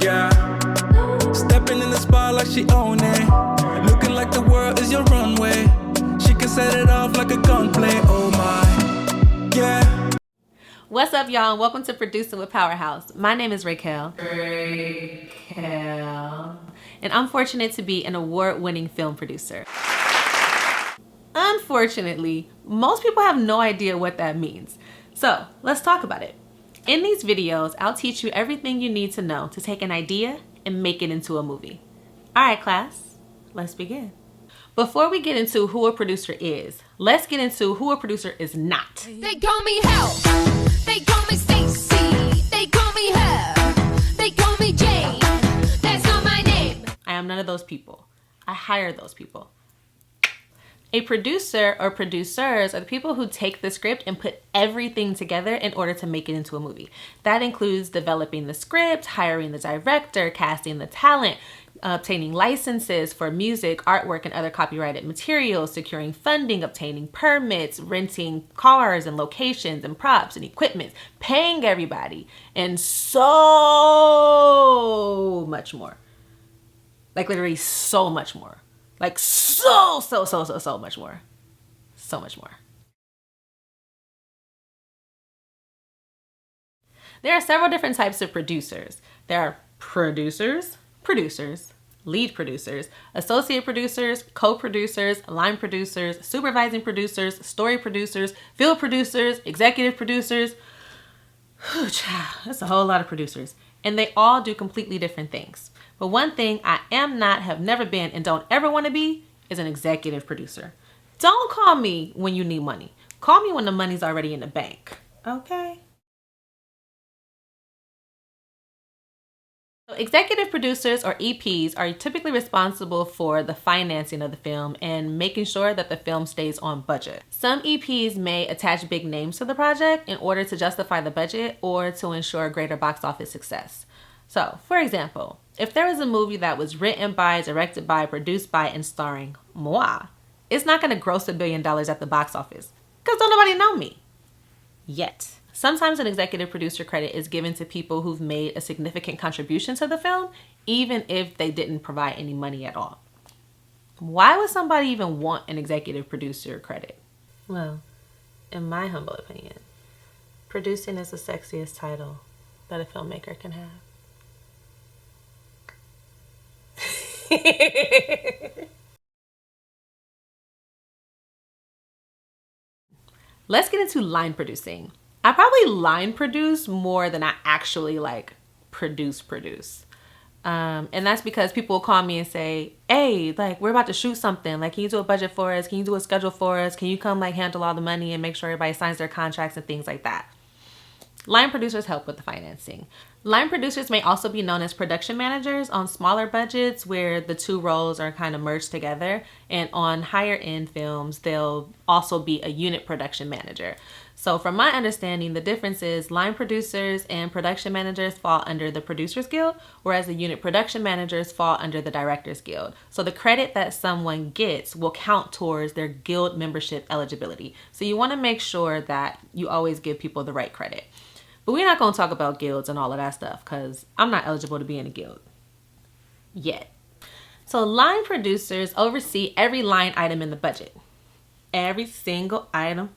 Yeah. Stepping in the spot like she own it. Looking like the world is your runway. She can set it off like a gunplay. Oh my, yeah. What's up, y'all, and welcome to Producing with PowHer House. My name is Raquel. And I'm fortunate to be an award-winning film producer. Unfortunately, most people have no idea what that means. So let's talk about it. In these videos, I'll teach you everything you need to know to take an idea and make it into a movie. All right, class, let's begin. Before we get into who a producer is, let's get into who a producer is not. They call me Hell. They call me Stacy. They call me Her. They call me Jane. That's not my name. I am none of those people. I hire those people. A producer or producers are the people who take the script and put everything together in order to make it into a movie. That includes developing the script, hiring the director, casting the talent, obtaining licenses for music, artwork, and other copyrighted materials, securing funding, obtaining permits, renting cars and locations and props and equipment, paying everybody, and so much more. Like literally so much more. Like so much more. So much more. There are several different types of producers. There are producers, lead producers, associate producers, co-producers, line producers, supervising producers, story producers, field producers, executive producers. That's a whole lot of producers. And they all do completely different things. But one thing I am not, have never been, and don't ever want to be is an executive producer. Don't call me when you need money. Call me when the money's already in the bank. Okay? So executive producers, or EPs, are typically responsible for the financing of the film and making sure that the film stays on budget. Some EPs may attach big names to the project in order to justify the budget or to ensure greater box office success. So, for example, if there was a movie that was written by, directed by, produced by, and starring moi, it's not going to gross $1 billion at the box office because don't nobody know me yet. Sometimes an executive producer credit is given to people who've made a significant contribution to the film, even if they didn't provide any money at all. Why would somebody even want an executive producer credit? Well, in my humble opinion, producing is the sexiest title that a filmmaker can have. Let's get into line producing. I probably line produce more than I actually produce. And that's because people will call me and say, hey, we're about to shoot something. Can you do a budget for us? Can you do a schedule for us? Can you come handle all the money and make sure everybody signs their contracts and things like that? Line producers help with the financing. Line producers may also be known as production managers on smaller budgets where the two roles are kind of merged together. And on higher end films, they'll also be a unit production manager. So from my understanding, the difference is line producers and production managers fall under the Producers Guild, whereas the unit production managers fall under the Directors Guild. So the credit that someone gets will count towards their guild membership eligibility. So you want to make sure that you always give people the right credit. But we're not going to talk about guilds and all of that stuff because I'm not eligible to be in a guild yet. So line producers oversee every line item in the budget. Every single item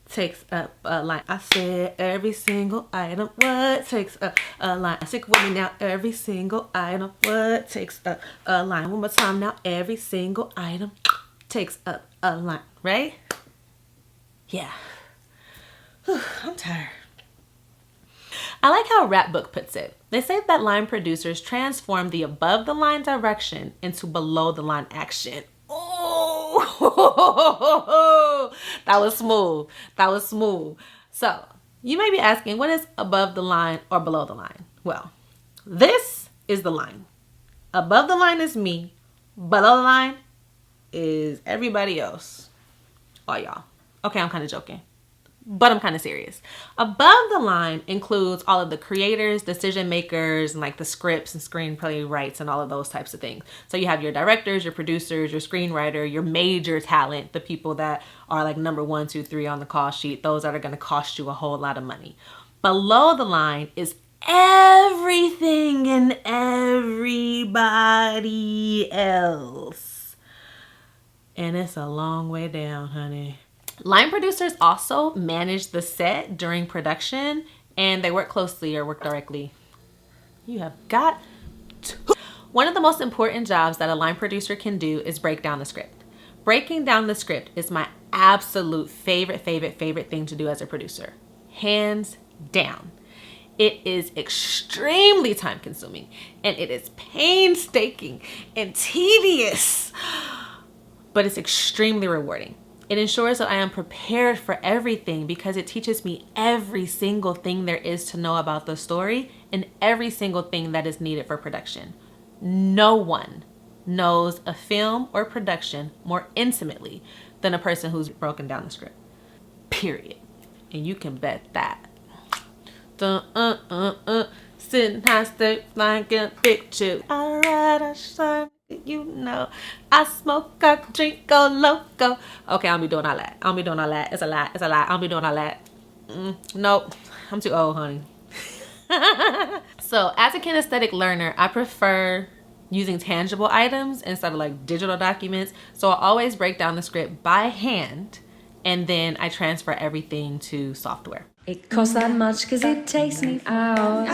takes up a line. I said every single item, what takes up a line? Stick with me now. Every single item, what takes up a line? One more time now. Every single item takes up a line, right? Yeah. Whew, I'm tired. I like how Rap Book puts it. They say that line producers transform the above the line direction into below the line action. Oh, that was smooth. That was smooth. So you may be asking, what is above the line or below the line? Well, this is the line. Above the line is me. Below the line is everybody else. All y'all. Okay, I'm kind of joking, but I'm kind of serious. Above the line includes all of the creators, decision makers, and the scripts and screenplay rights and all of those types of things. So you have your directors, your producers, your screenwriter, your major talent, the people that are number 1, 2, 3 on the call sheet, those that are going to cost you a whole lot of money. Below the line is everything and And it's a long way down, honey. Line producers also manage the set during production, and they work closely or work directly. You have got to. One of the most important jobs that a line producer can do is break down the script. Breaking down the script is my absolute favorite thing to do as a producer. Hands down. It is extremely time consuming, and it is painstaking and tedious, but it's extremely rewarding. It ensures that I am prepared for everything because it teaches me every single thing there is to know about the story and every single thing that is needed for production. No one knows a film or production more intimately than a person who's broken down the script. Period. And you can bet that. Sitting high, stay flying, get a picture. I ride, I shine, you know. I smoke, I drink, go loco. Okay, I'll be doing all that. I'll be doing all that. It's a lie. It's a lie. I'll be doing all that. Nope. I'm too old, honey. So, as a kinesthetic learner, I prefer using tangible items instead of like digital documents. So I always break down the script by hand, and then I transfer everything to software. It costs that much cause it takes me hours.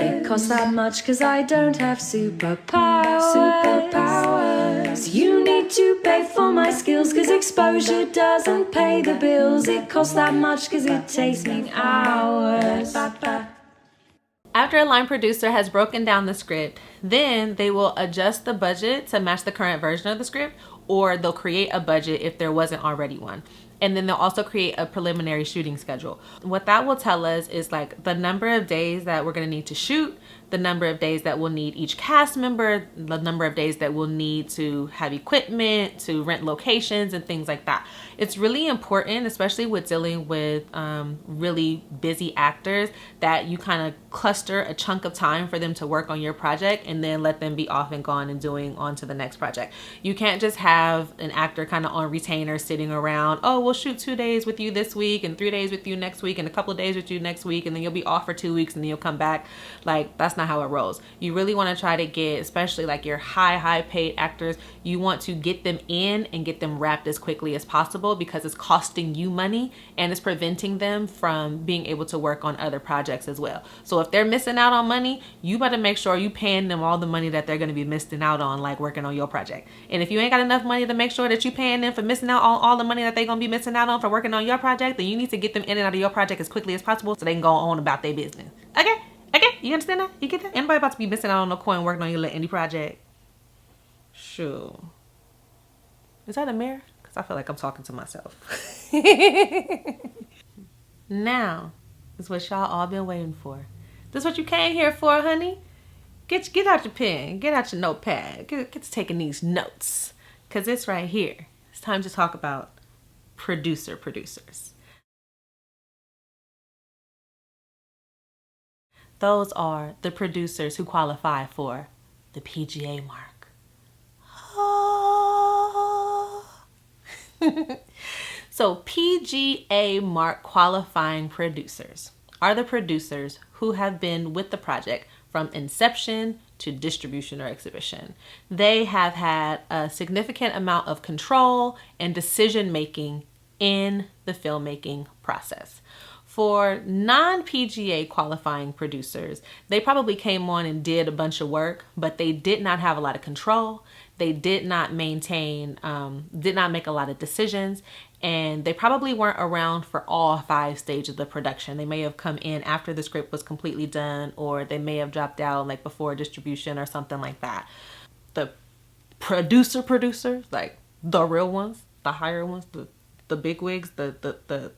It costs that much cause I don't have superpowers. You need to pay for my skills cause exposure doesn't pay the bills. It costs that much cause it takes me hours. After a line producer has broken down the script, then they will adjust the budget to match the current version of the script, or they'll create a budget if there wasn't already one. And then they'll also create a preliminary shooting schedule. What that will tell us is like the number of days that we're gonna need to shoot, the number of days that we'll need each cast member, the number of days that we'll need to have equipment, to rent locations and things like that. It's really important, especially with dealing with really busy actors, that you kind of cluster a chunk of time for them to work on your project and then let them be off and gone and doing on to the next project. You can't just have an actor kind of on retainer sitting around, oh, we'll shoot 2 days with you this week and 3 days with you next week and a couple of days with you next week, and then you'll be off for 2 weeks and then you'll come back. Like, that's not how it rolls. You really want to try to get, especially like your high paid actors, you want to get them in and get them wrapped as quickly as possible, because it's costing you money and it's preventing them from being able to work on other projects as well. So if they're missing out on money, you better make sure you paying them all the money that they're going to be missing out on, like working on your project. And if you ain't got enough money to make sure that you paying them for missing out on all the money that they're going to be missing out on for working on your project, then you need to get them in and out of your project as quickly as possible so they can go on about their business. Okay? You understand that? You get that? Anybody about to be missing out on no coin working on your little indie project? Sure. Is that a mirror? Because I feel like I'm talking to myself. Now is what y'all all been waiting for. This is what you came here for, honey. Get out your pen. Get out your notepad. Get to taking these notes. Because it's right here. It's time to talk about producers. Those are the producers who qualify for the PGA mark. So PGA mark qualifying producers are the producers who have been with the project from inception to distribution or exhibition. They have had a significant amount of control and decision making in the filmmaking process. For non-PGA qualifying producers, they probably came on and did a bunch of work, but they did not have a lot of control. They did not make a lot of decisions, and they probably weren't around for all 5 stages of the production. They may have come in after the script was completely done, or they may have dropped out like before distribution or something like that. The producers, like the real ones, the higher ones, the big wigs, the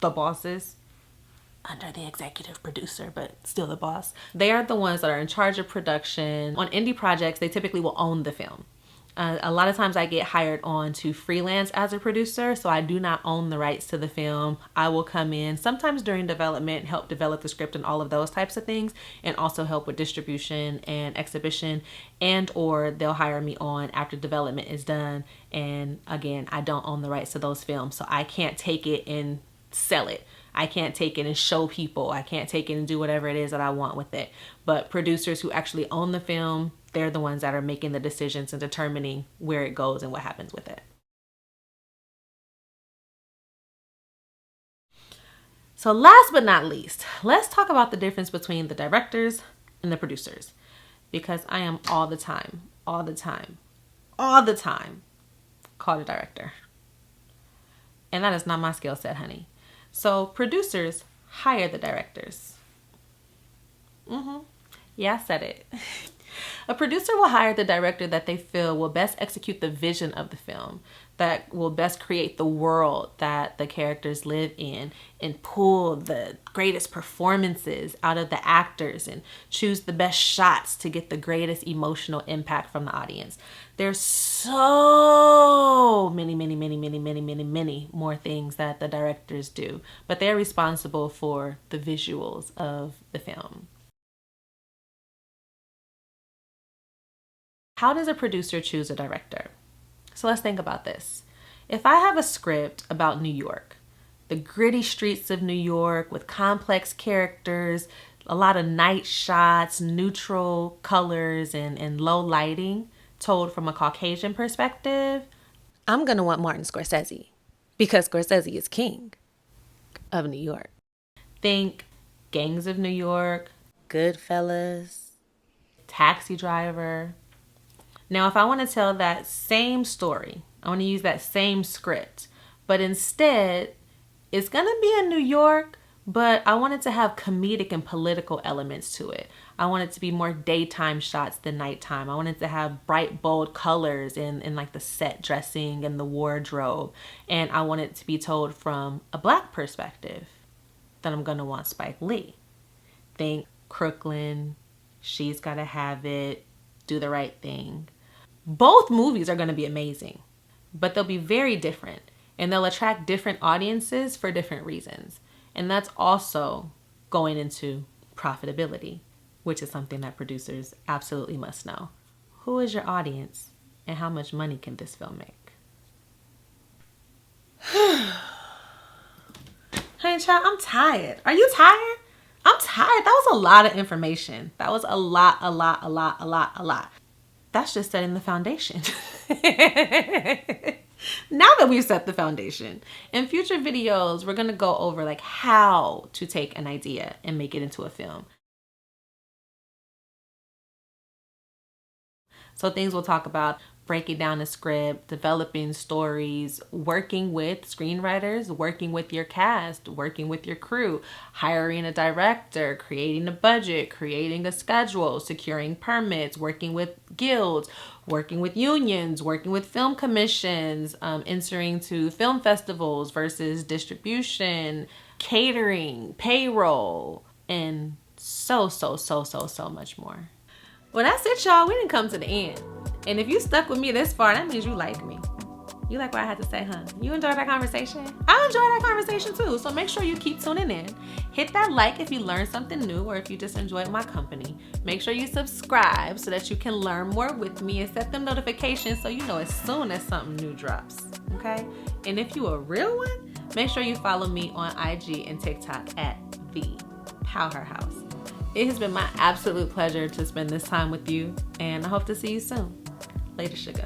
bosses, under the executive producer, but still the boss. They are the ones that are in charge of production. On indie projects, they typically will own the film. A lot of times I get hired on to freelance as a producer, so I do not own the rights to the film. I will come in sometimes during development, help develop the script and all of those types of things, and also help with distribution and exhibition, and or they'll hire me on after development is done. And again, I don't own the rights to those films, so I can't take it and sell it. I can't take it and show people. I can't take it and do whatever it is that I want with it. But producers who actually own the film, they're the ones that are making the decisions and determining where it goes and what happens with it. So last but not least, let's talk about the difference between the directors and the producers, because I am all the time called a director. And that is not my skill set, honey. So producers hire the directors. Yeah, I said it. A producer will hire the director that they feel will best execute the vision of the film, that will best create the world that the characters live in, and pull the greatest performances out of the actors and choose the best shots to get the greatest emotional impact from the audience. There's so many more things that the directors do, but they're responsible for the visuals of the film. How does a producer choose a director? So let's think about this. If I have a script about New York, the gritty streets of New York with complex characters, a lot of night shots, neutral colors, and low lighting told from a Caucasian perspective, I'm going to want Martin Scorsese, because Scorsese is king of New York. Think Gangs of New York, Goodfellas, Taxi Driver. Now, if I want to tell that same story, I want to use that same script, but instead, it's going to be in New York, but I want it to have comedic and political elements to it. I want it to be more daytime shots than nighttime. I want it to have bright, bold colors in like the set dressing and the wardrobe. And I want it to be told from a Black perspective. Then I'm going to want Spike Lee. Think Crooklyn, She's Gotta Have It, Do the Right Thing. Both movies are going to be amazing, but they'll be very different, and they'll attract different audiences for different reasons. And that's also going into profitability, which is something that producers absolutely must know. Who is your audience, and how much money can this film make? Hey, child, I'm tired. Are you tired? I'm tired. That was a lot of information. That was a lot. That's just setting the foundation. Now that we've set the foundation, in future videos, we're going to go over like how to take an idea and make it into a film. So things we'll talk about: breaking down a script, developing stories, working with screenwriters, working with your cast, working with your crew, hiring a director, creating a budget, creating a schedule, securing permits, working with guilds, working with unions, working with film commissions, entering to film festivals versus distribution, catering, payroll, and so much more. Well, that's it, y'all. We didn't come to the end. And if you stuck with me this far, that means you like me. You like what I had to say, huh? You enjoyed that conversation? I enjoyed that conversation too. So make sure you keep tuning in. Hit that like if you learned something new or if you just enjoyed my company. Make sure you subscribe so that you can learn more with me, and set them notifications so you know as soon as something new drops. Okay? And if you a real one, make sure you follow me on IG and TikTok at the PowHer House. It has been my absolute pleasure to spend this time with you, and I hope to see you soon. Later, sugar.